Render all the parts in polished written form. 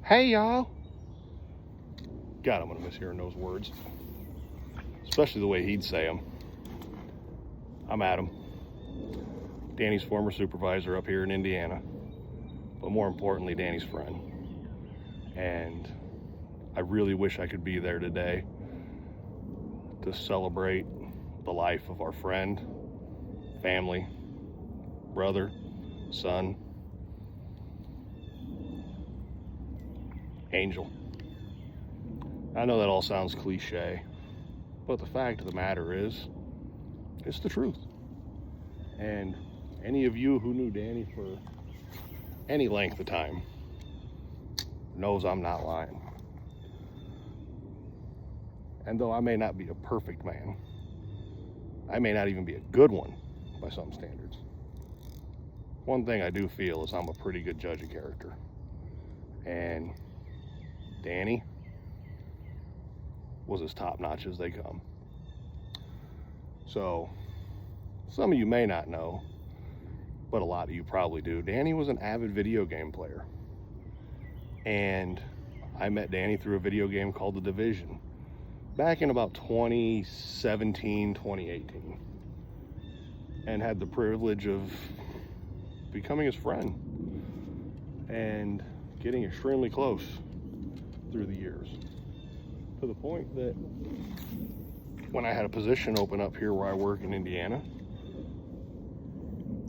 Hey, y'all. God, I'm going to miss hearing those words. Especially the way he'd say them. I'm Adam. Danny's former supervisor up here in Indiana. But more importantly, Danny's friend. And I really wish I could be there today to celebrate the life of our friend, family, brother, son, Angel. I know that all sounds cliche, but the fact of the matter is, it's the truth. And any of you who knew Danny for any length of time knows I'm not lying. And though I may not be a perfect man, I may not even be a good one by some standards, one thing I do feel is I'm a pretty good judge of character. And Danny was as top-notch as they come. So, some of you may not know, but a lot of you probably do. Danny was an avid video game player. And I met Danny through a video game called The Division back in about 2017, 2018. And had the privilege of becoming his friend and getting extremely close through the years. To the point that when I had a position open up here where I work in Indiana,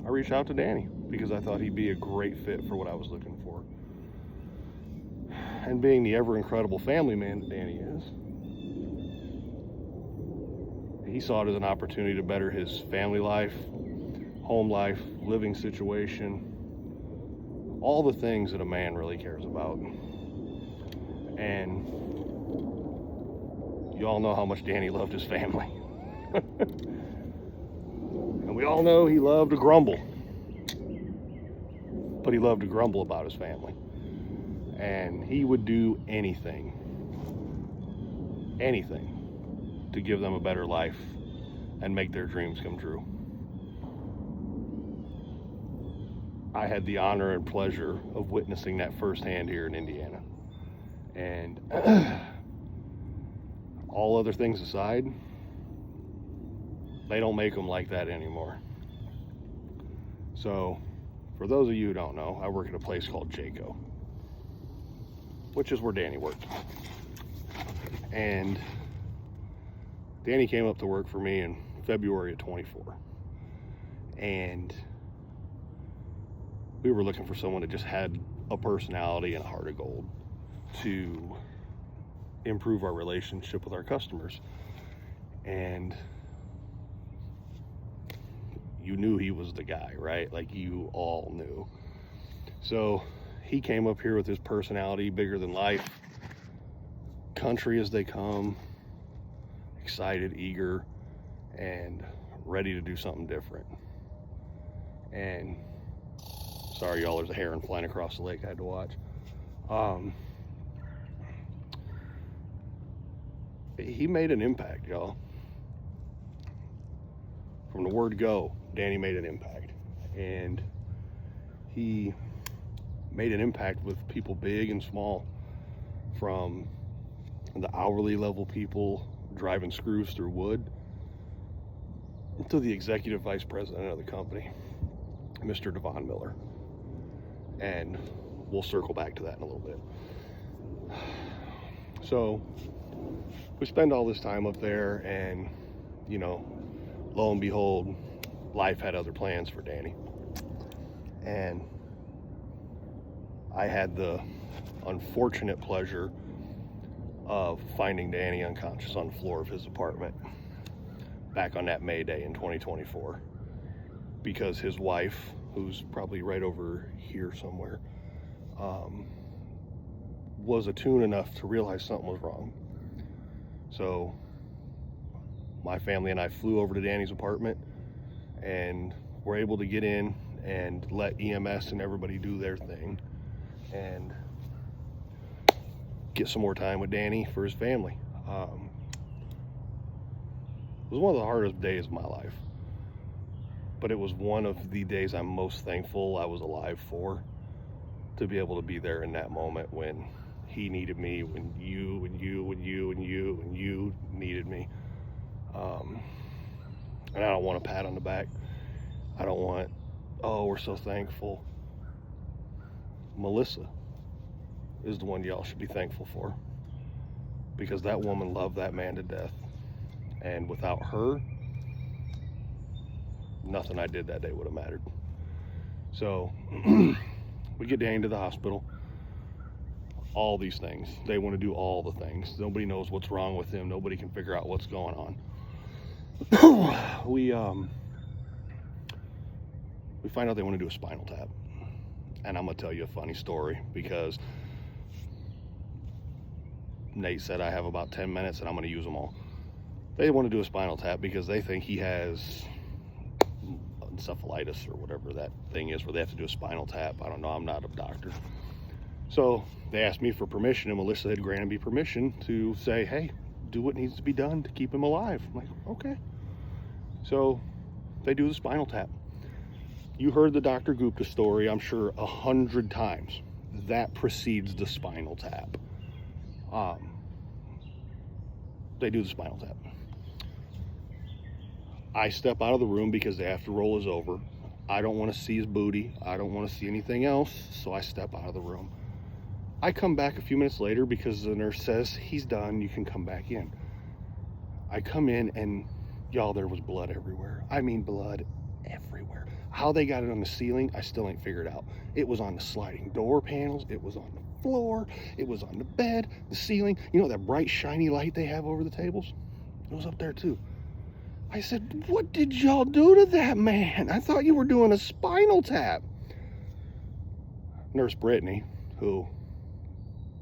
I reached out to Danny because I thought he'd be a great fit for what I was looking for. And being the ever incredible family man that Danny is, he saw it as an opportunity to better his family life, home life, living situation, all the things that a man really cares about. And you all know how much Danny loved his family. And we all know he loved to grumble. But he loved to grumble about his family. And he would do anything to give them a better life and make their dreams come true. I had the honor and pleasure of witnessing that firsthand here in Indiana. And all other things aside, they don't make them like that anymore. So, for those of you who don't know, I work at a place called Jayco, which is where Danny worked. And Danny came up to work for me in February of 24. And we were looking for someone that just had a personality and a heart of gold to improve our relationship with our customers. And you knew he was the guy, right? Like, you all knew. So he came up here with his personality, bigger than life, country as they come, excited, eager, and ready to do something different. And sorry, y'all, there's a heron flying across the lake I had to watch. He made an impact, y'all. From the word go, Danny made an impact. And he made an impact with people big and small, from the hourly level people driving screws through wood to the executive vice president of the company, Mr. Devon Miller. And we'll circle back to that in a little bit. So we spend all this time up there, and you know, lo and behold, life had other plans for Danny. And I had the unfortunate pleasure of finding Danny unconscious on the floor of his apartment back on that May Day in 2024, because his wife, who's probably right over here somewhere, was attuned enough to realize something was wrong. So my family and I flew over to Danny's apartment and were able to get in and let EMS and everybody do their thing and get some more time with Danny for his family. It was one of the hardest days of my life, but it was one of the days I'm most thankful I was alive for, to be able to be there in that moment when he needed me when you and you and you and you and you needed me. And I don't want a pat on the back. I don't want, oh, we're so thankful. Melissa is the one y'all should be thankful for, because that woman loved that man to death. And without her, nothing I did that day would have mattered. So we get Danny to the hospital. All these things. They want to do all the things. Nobody knows what's wrong with him. Nobody can figure out what's going on. We find out they want to do a spinal tap. And I'm going to tell you a funny story, because Nate said I have about 10 minutes and I'm going to use them all. They want to do a spinal tap because they think he has encephalitis or whatever that thing is where they have to do a spinal tap. I don't know. I'm not a doctor. So they asked me for permission, and Melissa had granted me permission to say, hey, do what needs to be done to keep him alive. I'm like, okay. So they do the spinal tap. You heard the Dr. Gupta story, I'm sure, 100 times. That precedes the spinal tap. They do the spinal tap. I step out of the room because the after roll is over. I don't want to see his booty. I don't want to see anything else, so I step out of the room. I come back a few minutes later because the nurse says, he's done, you can come back in. I come in and, y'all, there was blood everywhere. I mean, blood everywhere. How they got it on the ceiling, I still ain't figured out. It was on the sliding door panels. It was on the floor. It was on the bed, the ceiling. You know that bright, shiny light they have over the tables? It was up there too. I said, what did y'all do to that man? I thought you were doing a spinal tap. Nurse Brittany, who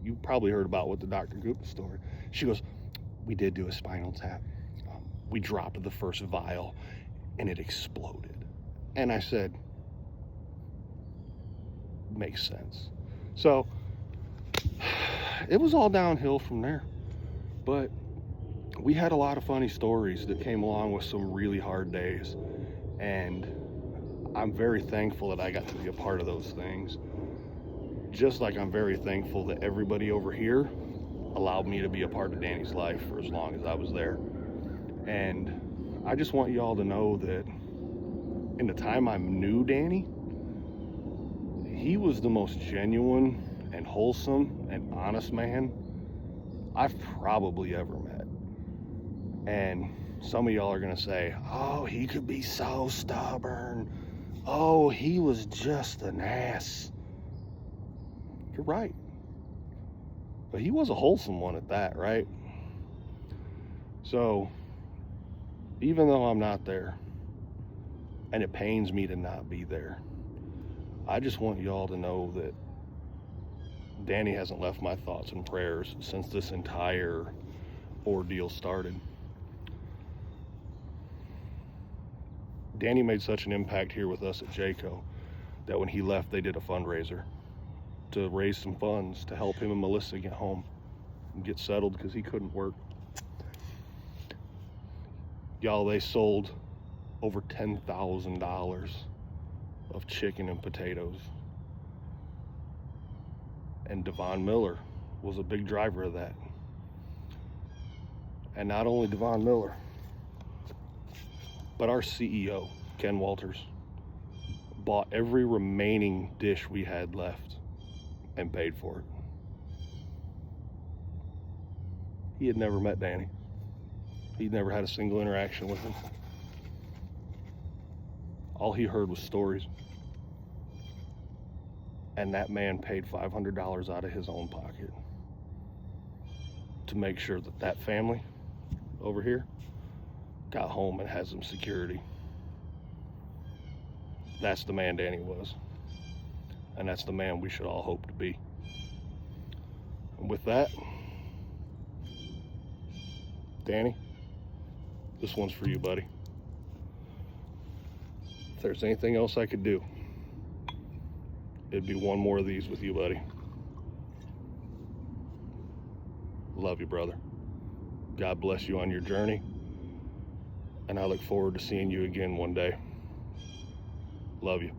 you probably heard about with the Dr. Gupta story, she goes, we did do a spinal tap. We dropped the first vial and it exploded. And I said, makes sense. So it was all downhill from there. But we had a lot of funny stories that came along with some really hard days. And I'm very thankful that I got to be a part of those things. Just like I'm very thankful that everybody over here allowed me to be a part of Danny's life for as long as I was there. And I just want y'all to know that in the time I knew Danny, he was the most genuine and wholesome and honest man I've probably ever met. And some of y'all are gonna say, oh, he could be so stubborn. Oh, he was just an ass. You're right. But he was a wholesome one at that, right? So, even though I'm not there, and it pains me to not be there, I just want y'all to know that Danny hasn't left my thoughts and prayers since this entire ordeal started. Danny made such an impact here with us at Jayco that when he left, they did a fundraiser to raise some funds to help him and Melissa get home and get settled because he couldn't work. Y'all, they sold over $10,000 of chicken and potatoes. And Devon Miller was a big driver of that. And not only Devon Miller, but our CEO, Ken Walters, bought every remaining dish we had left and paid for it. He had never met Danny. He'd never had a single interaction with him. All he heard was stories. And that man paid $500 out of his own pocket to make sure that that family over here got home and had some security. That's the man Danny was. And that's the man we should all hope to be. And with that, Danny, this one's for you, buddy. If there's anything else I could do, it'd be one more of these with you, buddy. Love you, brother. God bless you on your journey. And I look forward to seeing you again one day. Love you.